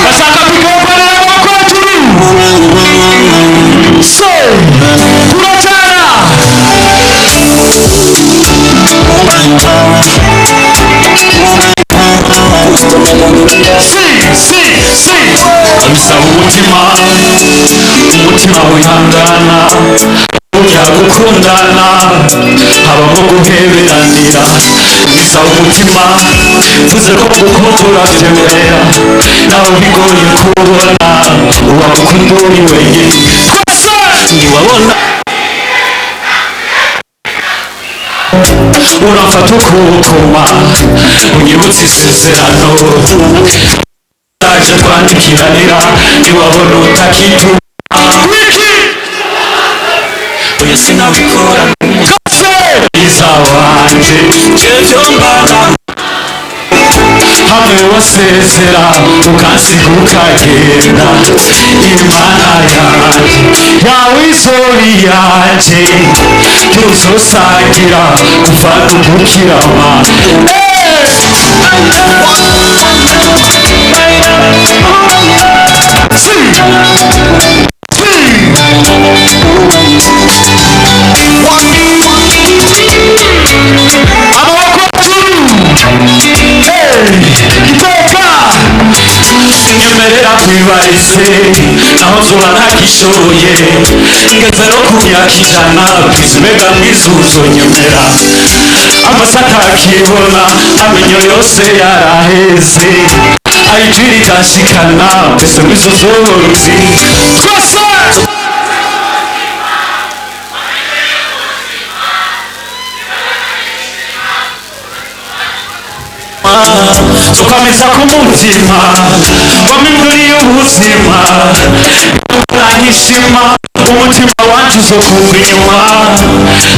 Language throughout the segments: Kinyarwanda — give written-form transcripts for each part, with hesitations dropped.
ndashaka tukomborera amaboko hejuru so turajyana bisaba umutima wihangana ujya gukundana habamo guheberanira bisaba umutima tuze ko gukumbura byemera nawe bigoye kubona uwagukunda uri wenyine ntiwabona uramfata ukukoma unyibutse isezerano utaje twandikiranira ntiwabona utakituma oya sinabikora mwiza wanje jevyo mbana hamwe wasezera ukansiga ukagenda imana yanje yawe izori yanje tuzosangira kuva dukukirama nyemerera kwibarize naho nzoba ntakishoboye ngeze no ku myaka ijana kwizibega mwizuzo nyemera amasa atakibona amenyo yose yaraheze ayijwi rigashikana mbese mwizuzo ruzi twese tukameza kumutima wamimuriye ubuzima urahishima umutima wanje uzokumva inyuma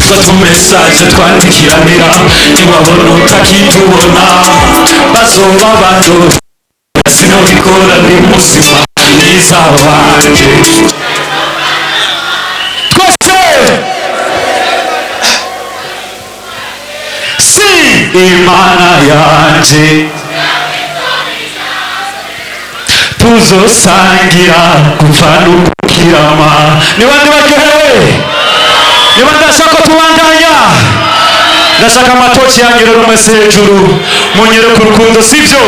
batumesaje twandikiranira ntiwabona utakitubona bazoba bato sinobikora ndi muzima mwiza wanje twese imana yanje tuzosangira kuva n'ukukirama niba ndibaryohewe niba ndashaka tubandanya ndashaka amatoki yanyu rero mwese hejuru munyere ku rukundo sibyo